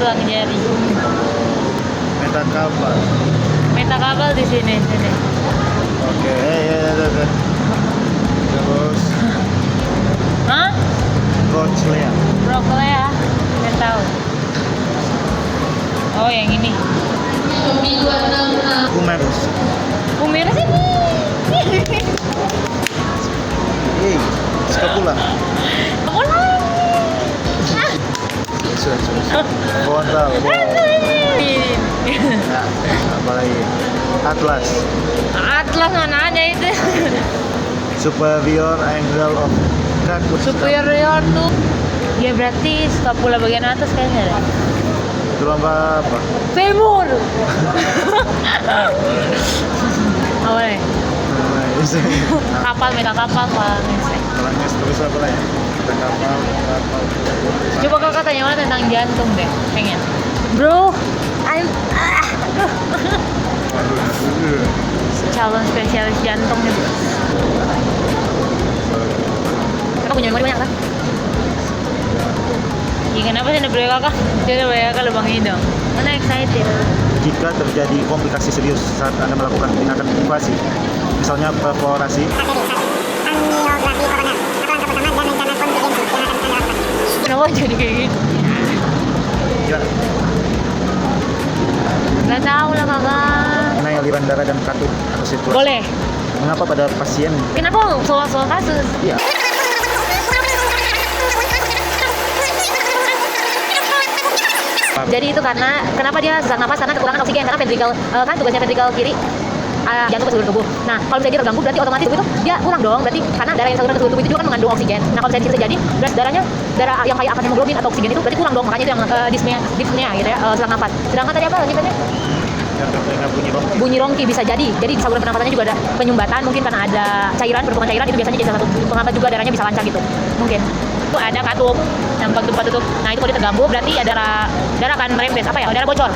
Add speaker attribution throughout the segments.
Speaker 1: tulang jari.
Speaker 2: Metacarpal.
Speaker 1: Metacarpal di sini.
Speaker 2: Oke, ya. Terus
Speaker 1: Hah?
Speaker 2: Rochlea.
Speaker 1: Broccolea? Nggak tahu. Oh, yang ini.
Speaker 2: Humerus.
Speaker 1: Humerus ini.
Speaker 2: Hey, scapula.
Speaker 1: Oh,
Speaker 2: Sudah. Frontal.
Speaker 1: ini.
Speaker 2: Nah, apa lagi? Atlas.
Speaker 1: Atlas mana ada itu?
Speaker 2: Superior angle of cracus.
Speaker 1: Superior tuh. Ya berarti scapula bagian atas kayaknya deh.
Speaker 2: Itu apa?
Speaker 1: Femur. Apa nih? Kapal, metakapal,
Speaker 2: Kalangnya terus apa lagi? Metacarpal.
Speaker 1: Coba kakak tanya mana tentang jantung deh, pengen. Bro, calon spesialis jantung nih. Kakak punya memori banyak kan? Iya kenapa sih bro kakak? Jadi bro kakak lubang hidung. Mana excited?
Speaker 2: Jika terjadi komplikasi serius saat Anda melakukan tindakan invasi, misalnya perforasi,
Speaker 1: Kenapa jadi kayak gitu?
Speaker 2: ya,
Speaker 1: Gak tahu lah kakak.
Speaker 2: mengenai aliran darah dan katup atau sirkulasi.
Speaker 1: Boleh.
Speaker 2: Mengapa pada pasien?
Speaker 1: Kenapa soal kasus?
Speaker 2: Iya.
Speaker 1: Jadi itu karena kenapa dia sesak napas karena kekurangan oksigen karena ventrikel kan tugasnya ventrikel kiri jantung ke seluruh tubuh. Nah kalau misalnya dia terganggu berarti otomatis tubuh itu dia kurang dong berarti karena darah yang saluran ke seluruh tubuh itu juga kan mengandung oksigen. Nah kalau misalnya itu terjadi berarti darah yang kaya akan hemoglobin atau oksigen itu berarti kurang dong makanya itu yang dyspnea gitu ya sesak napas. Sedangkan tadi apa lanjutannya? Bunyi rongki bisa jadi di saluran pernapasannya juga ada penyumbatan mungkin karena ada cairan pertukaran cairan itu biasanya jadi salah satu penghambat juga darahnya bisa lancar gitu mungkin. Itu ada katup yang tutup. Nah itu kalau dia terganggu berarti ya darah akan merembes apa ya darah bocor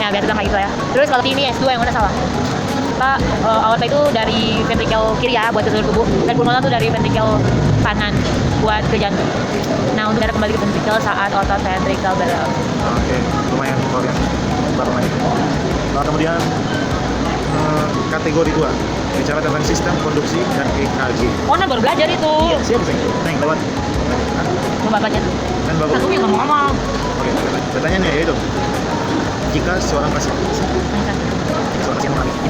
Speaker 1: ya biasa kayak gitu ya. Terus kalau ini S2 yang mana salah aorta itu dari ventrikel kiri ya buat ke seluruh tubuh dan pulmonar itu dari ventrikel kanan buat ke jantung. Nah untuk darah kembali ke ventrikel saat otot ventrikel bergerak.
Speaker 2: Oke, lumayan kalian baru main. Nah, kemudian kategori 2 bicara tentang sistem konduksi dan EKG.
Speaker 1: Oh nah baru belajar itu.
Speaker 2: Iya, siap sih. Nah, lewat.
Speaker 1: Coba baca.
Speaker 2: Kan bagus.
Speaker 1: Satu yang ngomong-ngomong.
Speaker 2: Oke, pertanyaannya yaitu jika seorang pasien mengalami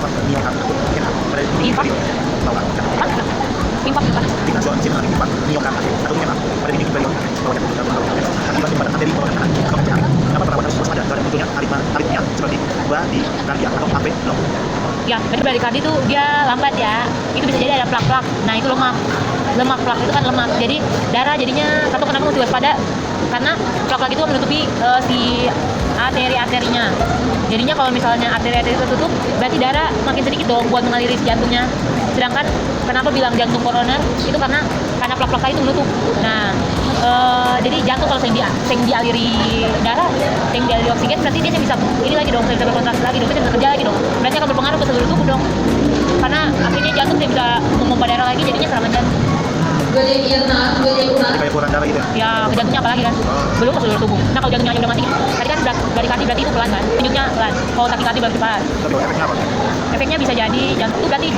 Speaker 1: Impak
Speaker 2: jika seorang pasien mengalami impak miokard atau menyebab pada dinding perion bawah jantung akibat pada arteri pengangkatan atau pencernaan, dapat perawatan harus waspada terhadap munculnya aritmia seperti bradikardia atau AV low.
Speaker 1: Ya, jadi bradikardi itu dia lambat ya. Itu bisa jadi ada plak-plak. Nah, itu lemak plak itu kan lemak. Jadi darah jadinya satu kenapa mesti waspada karena plak-plak itu menutupi si arterinya. Jadinya kalau misalnya arteri itu tertutup, berarti darah makin sedikit dong buat mengaliri si jantungnya. Sedangkan kenapa bilang jantung koroner itu karena plak-plak itu menutup. Nah, jadi jantung kalau sering dialiri darah, sering dialiri oksigen, berarti dia bisa ini lagi dong, bisa berkontraksi lagi dong, bisa kerja lagi dong. Berarti akan berpengaruh ke seluruh tubuh dong. Karena akhirnya jantung tidak bisa memompa darah lagi, jadinya serangan jantung.
Speaker 2: Kayak kurang darah gitu ya?
Speaker 1: Ya, ke jantungnya apalagi kan? Belum ke seluruh tubuh. Nah, kalau jantungnya udah mati, tadi kan bradikardi berarti itu pelan kan? Denyutnya pelan. Kalau takikardi baru cepat.
Speaker 2: Tapi efeknya apa?
Speaker 1: Efeknya bisa jadi jantung itu berarti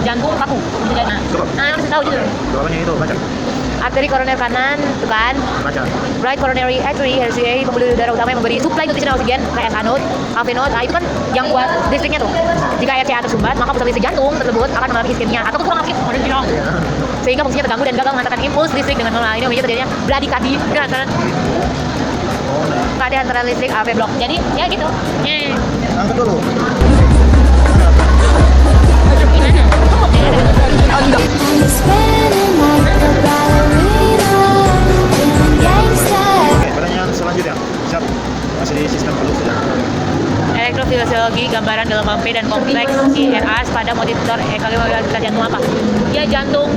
Speaker 1: jantung kaku. Bisa jadi. Nah, harus tahu gitu.
Speaker 2: Jawabannya itu baca.
Speaker 1: Arteri koroner kanan, itu kan?
Speaker 2: Baca.
Speaker 1: Right coronary artery, RCA, pembuluh darah utama yang memberi supply nutrisi dan oksigen, kayak anode, AV node. Nah, itu kan yang buat listriknya tuh. Jika RCA tersumbat, maka pusat listrik jantung tersebut akan mengalami iskemia atau kurang aktif, sehingga fungsinya terganggu dan gagal mengantarkan impuls listrik dengan normal. Ini namanya terjadinya bradikardi. Keadaan antara listrik AV block. Jadi ya gitu.
Speaker 2: Angkat dulu. Oke, pertanyaan selanjutnya. Siap. Masih di sistem konduksi ya.
Speaker 1: Elektrofisiologi gambaran dalam mampe dan kompleks IRAS pada motivator ekologi jantung apa? Ya jantung,